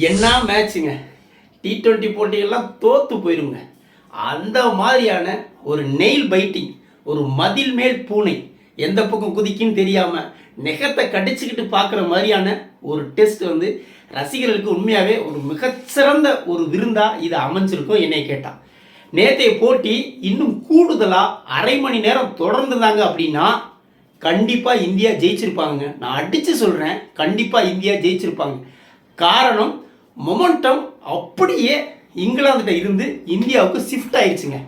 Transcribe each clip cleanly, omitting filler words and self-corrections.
என்ன மேட்சுங்க. T20 போட்டிகள்லாம் தோற்று போயிருங்க. அந்த மாதிரியான ஒரு நெயில் பைட்டிங், ஒரு மதில் மேல் பூனை எந்த பக்கம் குதிக்குன்னு தெரியாமல் நெகத்தை கடிச்சிக்கிட்டு பார்க்குற மாதிரியான ஒரு டெஸ்ட் வந்து ரசிகர்களுக்கு உண்மையாகவே ஒரு மிகச்சிறந்த ஒரு விருந்தாக இது அமைஞ்சிருக்கும் என்னை கேட்டால். நேற்றைய போட்டி இன்னும் கூடுதலாக அரை மணி நேரம் தொடர்ந்துருந்தாங்க அப்படின்னா கண்டிப்பாக இந்தியா ஜெயிச்சிருப்பாங்க. நான் அடித்து சொல்கிறேன், கண்டிப்பாக இந்தியா ஜெயிச்சிருப்பாங்க. காரணம், மொமெண்டம் அப்படியே இங்கிலாந்துகிட்ட இருந்து இந்தியாவுக்கு ஷிஃப்ட் ஆயிடுச்சுங்க.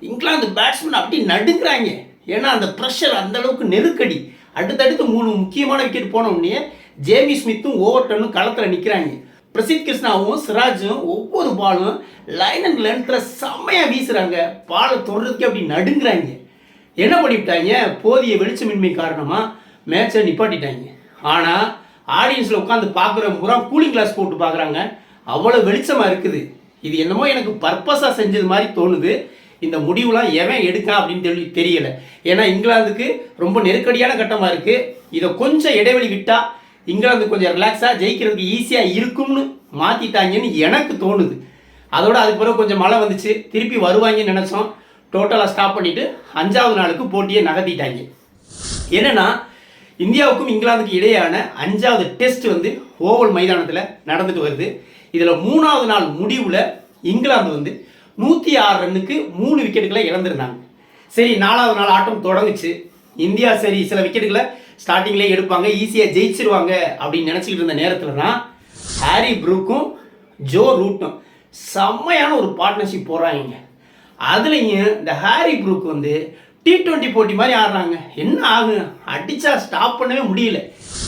இங்கிலாந்து பேட்ஸ்மேன் அப்படி நடுங்கிறாங்க. ஏன்னா அந்த ப்ரெஷர், அந்தளவுக்கு நெருக்கடி. அடுத்தடுத்து 3 முக்கியமான விக்கெட் போன உடனே ஜேமி ஸ்மித்தும் ஓவர்டனும் களத்தில் நிற்கிறாங்க. பிரசித் கிருஷ்ணாவும் சிராஜும் ஒவ்வொரு பாலும் லைன் அண்ட் லென்த்தில் செம்மையாக வீசுகிறாங்க. பாலை தொடர்றதுக்கு அப்படி நடுங்கிறாங்க. என்ன பண்ணிவிட்டாங்க, போதிய வெளிச்சமின்மை காரணமாக மேட்சை நிப்பாட்டிட்டாங்க. ஆனால் ஆடியன்ஸில் உட்காந்து பார்க்குற முறை கூலிங் கிளாஸ் போட்டு பார்க்குறாங்க. அவ்வளோ வெளிச்சமாக இருக்குது. இது என்னமோ எனக்கு பர்பஸாக செஞ்சது மாதிரி தோணுது. இந்த முடிவுலாம் எவன் எடுக்கா அப்படின்னு தெரியலை. ஏன்னா இங்கிலாந்துக்கு ரொம்ப நெருக்கடியான கட்டமாக இருக்குது. இதை கொஞ்சம் இடைவெளி விட்டால் இங்கிலாந்து கொஞ்சம் ரிலாக்ஸாக ஜெயிக்கிறதுக்கு ஈஸியாக இருக்கும்னு மாற்றிட்டாங்கன்னு எனக்கு தோணுது. அதோட அதுக்கு பிறகு கொஞ்சம் மழை வந்துச்சு, திருப்பி வருவாங்கன்னு நினச்சோம். டோட்டலாக ஸ்டாப் பண்ணிவிட்டு 5வது நாளுக்கு போட்டியை நகர்த்திட்டாங்க. என்னென்னா இந்தியாவுக்கும் இங்கிலாந்துக்கு இடையேயான 5வது டெஸ்ட் வந்து ஓவல் மைதானத்தில் நடந்துட்டு வருது. இதில் 3வது நாள் முடிவில் இங்கிலாந்து வந்து 106 ரன்னுக்கு 3 விக்கெட்டுகளை இழந்திருந்தாங்க. சரி, 4வது நாள் ஆட்டம் தொடங்குச்சு. இந்தியா சரி சில விக்கெட்டுகளை ஸ்டார்டிங்லேயே எடுப்பாங்க, ஈஸியாக ஜெயிச்சிருவாங்க அப்படின்னு நினச்சிக்கிட்டு இருந்த நேரத்தில் தான் ஹாரி ப்ரூக்கும் ஜோ ரூட்டும் செம்மையான ஒரு பார்ட்னர்ஷிப் போடுறாங்க. அதுலேயும் இந்த ஹாரி ப்ரூக் வந்து T20 போட்டி மாதிரி ஆடுறாங்க. என்ன ஆகும், அடித்தா ஸ்டாப் பண்ணவே முடியல.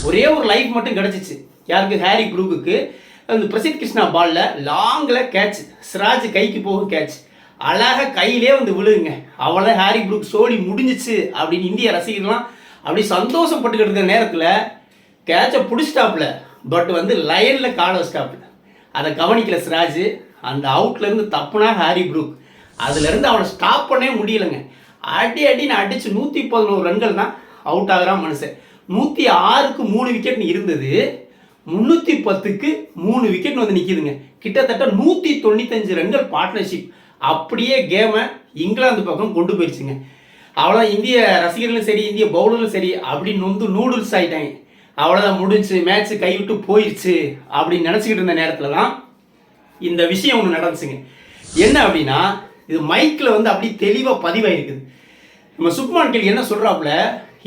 ஒரே ஒரு லைஃப் மட்டும் கிடச்சிச்சு. யாருக்கு, ஹாரி ப்ரூக்குக்கு. அந்த பிரசித் கிருஷ்ணா பாலில் லாங்கில் கேட்ச், சிராஜ் கைக்கு போகும் கேட்ச், அழகாக கையிலே வந்து விழுகுங்க. அவ்வளோ ஹாரி ப்ரூக் சோழி முடிஞ்சிச்சு அப்படின்னு இந்திய ரசிகர்கள்லாம் அப்படி சந்தோஷப்பட்டுக்கிட்டு இருக்கிற நேரத்தில் கேட்சை பிடிச்சிட்டாப்புல. பட் வந்து லைனில் கால வச்சிட்டாப்புல. அதை கவனிக்கல சிராஜ். அந்த அவுட்லேருந்து தப்புனா ஹாரி ப்ரூக். அதுலேருந்து அவனை ஸ்டாப் பண்ணவே முடியலைங்க. அடின்னு அடித்து 111 ரன்கள் தான் அவுட் ஆகிறான் மனுஷன். 106க்கு 3 விக்கெட்னு இருந்தது, 310க்கு 3 விக்கெட் வந்து நிற்கிதுங்க. கிட்டத்தட்ட 195 ரன்கள் பார்ட்னர்ஷிப். அப்படியே கேமை இங்கிலாந்து பக்கம் கொண்டு போயிடுச்சுங்க. அவ்வளோ இந்திய ரசிகர்களும் சரி, இந்திய பவுலரும் சரி அப்படின்னு வந்து நூடுல்ஸ் ஆகிட்டாங்க. அவ்வளோதான், முடிஞ்சு மேட்ச்சு கைவிட்டு போயிடுச்சு அப்படின்னு நினச்சிக்கிட்டு இருந்த நேரத்தில் தான் இந்த விஷயம் ஒன்று நடந்துச்சுங்க. என்ன அப்படின்னா, இது மைக்கில் வந்து அப்படி தெளிவாக பதிவாயிருக்குது. நம்ம சுப்மான் கில் என்ன சொல்கிறாப்புல,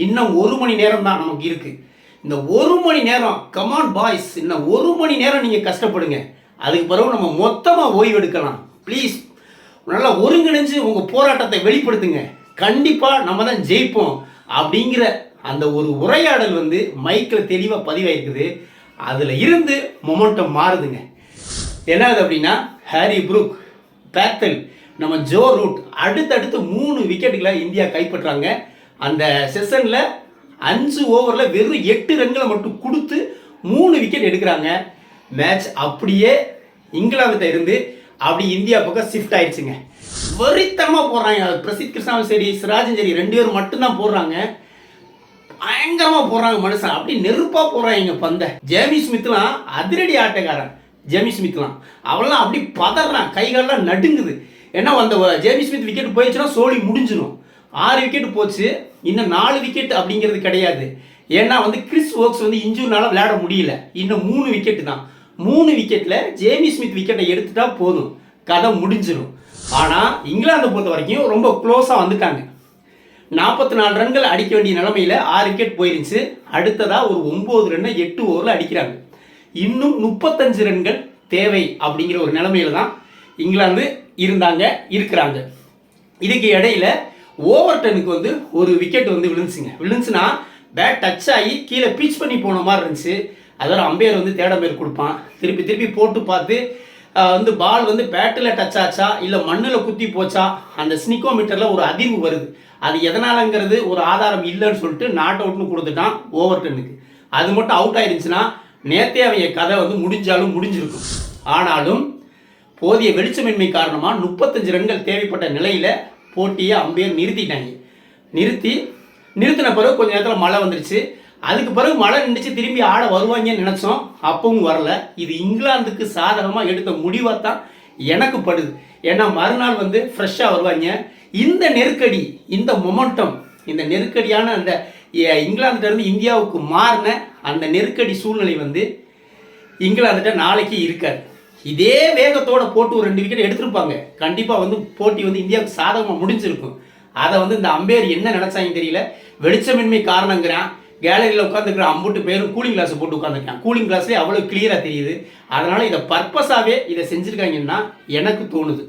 இன்னும் 1 மணி நேரம் தான் நமக்கு இருக்குது. இந்த 1 மணி நேரம், கமான் பாய்ஸ், இன்னும் 1 மணி நேரம் நீங்கள் கஷ்டப்படுங்க. அதுக்கு பிறகு நம்ம மொத்தமாக ஓய்வு எடுக்கலாம். ப்ளீஸ் நல்லா ஒருங்கிணைஞ்சு உங்கள் போராட்டத்தை வெளிப்படுத்துங்க. கண்டிப்பாக நம்ம தான் ஜெயிப்போம் அப்படிங்கிற அந்த ஒரு உரையாடல் வந்து மைக்கில் தெளிவாக பதிவாயிருக்குது. அதில் இருந்து மொமெண்டம் மாறுதுங்க. என்னது அப்படின்னா, ஹாரி ப்ரூக், பேத்தல், நம்ம ஜோ ரூட் அடுத்தடுத்து 3 விக்கெட்டுகளை இந்தியா கைப்பற்றாங்க. அந்த செஷனில் 5 ஓவரில் வெறும் 8 ரன்களை மட்டும் கொடுத்து 3 விக்கெட் எடுக்கிறாங்க. மேட்ச் அப்படியே இங்கிலாந்துகிட்ட இருந்து அப்படி இந்தியா பக்கம் ஷிஃப்ட் ஆயிடுச்சுங்க. வெறித்தனமாக போடுறாங்க. பிரசித் கிருஷ்ணாவும் சரி, சிராஜும் சரி, 2 பேரும் மட்டும்தான் போடுறாங்க. பயங்கரமாக போடுறாங்க மனுஷன். அப்படி நெருப்பாக போடுறாங்க பந்தை. ஜேமி ஸ்மித்லாம் அதிரடி ஆட்டக்காரன். ஜேமி ஸ்மித்லாம் அவெல்லாம் அப்படி பதறான், கைகாலெலாம் நடுங்குது. ஏன்னா அந்த ஜேமி ஸ்மித் விக்கெட் போயிடுச்சுன்னா சோழி முடிஞ்சிடும். 6 விக்கெட் போச்சு, இன்னும் 4 விக்கெட் அப்படிங்கிறது கிடையாது. ஏன்னா வந்து கிறிஸ் ஓக்ஸ் வந்து இன்ஜூரினால விளையாட முடியல. இன்னும் 3 விக்கெட்டு தான். 3 விக்கெட்டில் ஜேமி ஸ்மித் விக்கெட்டை எடுத்துட்டா போதும், கதை முடிஞ்சிடும். ஆனால் இங்கிலாந்தை பொறுத்த வரைக்கும் ரொம்ப க்ளோஸாக வந்துட்டாங்க. 44 ரன்கள் அடிக்க வேண்டிய நிலைமையில் 6 விக்கெட் போயிருந்துச்சு. அடுத்ததாக ஒரு 9 ரன்னை 8 ஓவரில் அடிக்கிறாங்க. இன்னும் 35 ரன்கள் தேவை அப்படிங்கிற ஒரு நிலைமையில தான் இங்கிலாந்து இருக்கிறாங்க. இதுக்கு இடையில ஓவர்டனுக்கு வந்து ஒரு விக்கெட் வந்து விழுந்துச்சுன்னா பேட் டச் ஆகி கீழே பீச் பண்ணி போன மாதிரி இருந்துச்சு. அதோட அம்பையர் வந்து தேட பேர் கொடுப்பான். திருப்பி போட்டு பார்த்து வந்து பால் வந்து பேட்டில் டச் ஆச்சா இல்லை மண்ணில் குத்தி போச்சா, அந்த ஸ்னிக்கோமீட்டரில் ஒரு அதிர்வு வருது. அது எதனாலங்கிறது ஒரு ஆதாரம் இல்லைன்னு சொல்லிட்டு நாட் அவுட்னு கொடுத்துட்டான் ஓவர்டனுக்கு. அது மட்டும் அவுட் ஆயிருந்துச்சுன்னா நேற்றே அவங்க கதை வந்து முடிஞ்சாலும் முடிஞ்சிருக்கும். ஆனாலும் போதிய வெளிச்சமின்மை காரணமாக 35 ரன்கள் தேவைப்பட்ட நிலையில் போட்டியை அம்பையர் நிறுத்திட்டாங்க. நிறுத்தின பிறகு கொஞ்சம் நேரத்தில் மழை வந்துருச்சு. அதுக்கு பிறகு மழை நின்றுச்சு, திரும்பி ஆட வருவாங்கன்னு நினச்சோம், அப்பவும் வரல. இது இங்கிலாந்துக்கு சாதகமாக எடுத்த முடிவாக தான் எனக்கு படுது. ஏன்னா மறுநாள் வந்து ஃப்ரெஷ்ஷாக வருவாங்க. இந்த நெருக்கடி, இந்த மொமெண்டம், இந்த நெருக்கடியான அந்த இங்கிலாந்துலேருந்து இந்தியாவுக்கு மாறின அந்த நெருக்கடி சூழ்நிலை வந்து இங்கிலாந்துகிட்ட நாளைக்கு இருக்காது. இதே வேகத்தோட போட்டு ஒரு 2 விக்கெட் எடுத்திருப்பாங்க. கண்டிப்பாக வந்து போட்டி வந்து இந்தியாவுக்கு சாதகமாக முடிஞ்சிருக்கும். அதை வந்து இந்த அம்பையர் என்ன நினச்சாங்க தெரியல. வெளிச்சமின்மை காரணங்கிறான். கேலரியில் உட்காந்துருக்கிற அம்புட்டு பேரும் கூலிங் கிளாஸ் போட்டு உட்காந்துருக்கான். கூலிங் கிளாஸ்லேயே அவ்வளோ கிளியராக தெரியுது. அதனால் இதை பர்பஸாகவே இதை செஞ்சுருக்காங்கன்னா எனக்கு தோணுது.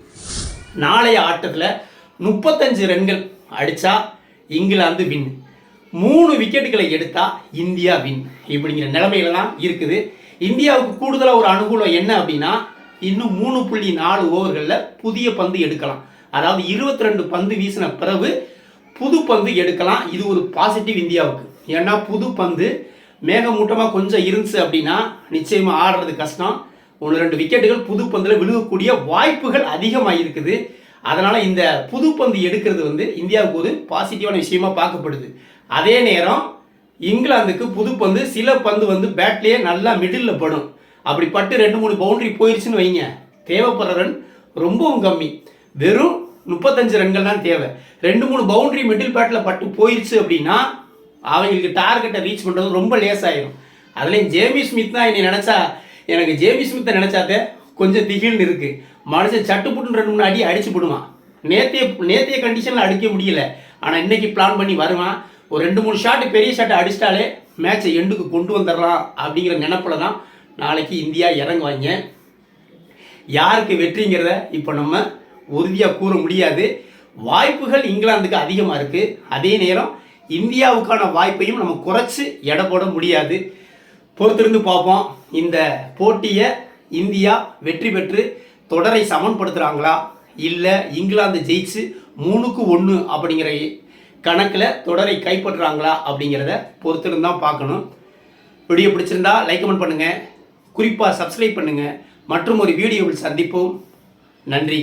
நாளைய ஆட்டத்தில் 35 ரன்கள் அடித்தா இங்கிலாந்து வின், 3 விக்கெட்டுகளை எடுத்தால் இந்தியா வின், இப்படிங்கிற நிலைமையில தான் இருக்குது. இந்தியாவுக்கு கூடுதலாக ஒரு அனுகூலம் என்ன அப்படின்னா, இன்னும் 3.4 ஓவர்களில் புதிய பந்து எடுக்கலாம். அதாவது 22 பந்து வீசின பிறகு புது பந்து எடுக்கலாம். இது ஒரு பாசிட்டிவ் இந்தியாவுக்கு. ஏன்னா புது பந்து மேகமூட்டமாக கொஞ்சம் இருந்துச்சு அப்படின்னா நிச்சயமாக ஆடுறது கஷ்டம். 1-2 விக்கெட்டுகள் புது பந்தில் விழுகக்கூடிய வாய்ப்புகள் அதிகமாக இருக்குது. அதனால் இந்த புது பந்து எடுக்கிறது வந்து இந்தியாவுக்கு ஒரு பாசிட்டிவான விஷயமா பார்க்கப்படுது. அதே நேரம் இங்கிலாந்துக்கு புது பந்து, சில பந்து வந்து பேட்லேயே நல்லா மிடில் படும். அப்படி பட்டு 2-3 பவுண்டரி போயிடுச்சுன்னு வைங்க, தேவைப்படுற ரன் ரொம்பவும் கம்மி. வெறும் 35 ரன்கள் தான் தேவை. 2-3 பவுண்டரி மிடில் பேட்டில் பட்டு போயிடுச்சு அப்படின்னா அவங்களுக்கு டார்கெட்டை ரீச் பண்ணுறது ரொம்ப லேசாயிடும். அதுலேயும் ஜேமி ஸ்மித் தான் என்னை நினச்சா, எனக்கு ஜேமி ஸ்மித்தை நினச்சாதே கொஞ்சம் திகில்னு இருக்குது. மனுஷன் சட்டுப்புட்டுன்னு 2-3 அடி அடிச்சு போடுவான். நேற்றைய கண்டிஷனில் அடிக்க முடியல, ஆனால் இன்னைக்கு பிளான் பண்ணி வருவான். ஒரு 2-3 ஷாட்டு, பெரிய ஷாட்டை அடிச்சிட்டாலே மேட்சை எண்டுக்கு கொண்டு வந்துடலாம் அப்படிங்கிற நினைப்பில் தான் நாளைக்கு இந்தியா இறங்குவாங்க. யாருக்கு வெற்றிங்கிறத இப்போ நம்ம உறுதியாக கூற முடியாது. வாய்ப்புகள் இங்கிலாந்துக்கு அதிகமாக இருக்குது. அதே நேரம் இந்தியாவுக்கான வாய்ப்பையும் நம்ம குறைச்சி எடை போட முடியாது. பொறுத்திருந்து பார்ப்போம். இந்த போட்டியை இந்தியா வெற்றி பெற்று தொடரை சமன்படுத்துகிறாங்களா, இல்லை இங்கிலாந்து ஜெயிச்சு 3-1 அப்படிங்கிற கணக்கில் தொடரை கைப்பற்றுறாங்களா அப்படிங்கிறத பொறுத்திருந்து தான் பார்க்கணும். வீடியோ பிடிச்சிருந்தா லைக் கமெண்ட் பண்ணுங்கள், குறிப்பாக சப்ஸ்கிரைப் பண்ணுங்கள். மற்றும் ஒரு வீடியோவில் சந்திப்போம். நன்றி.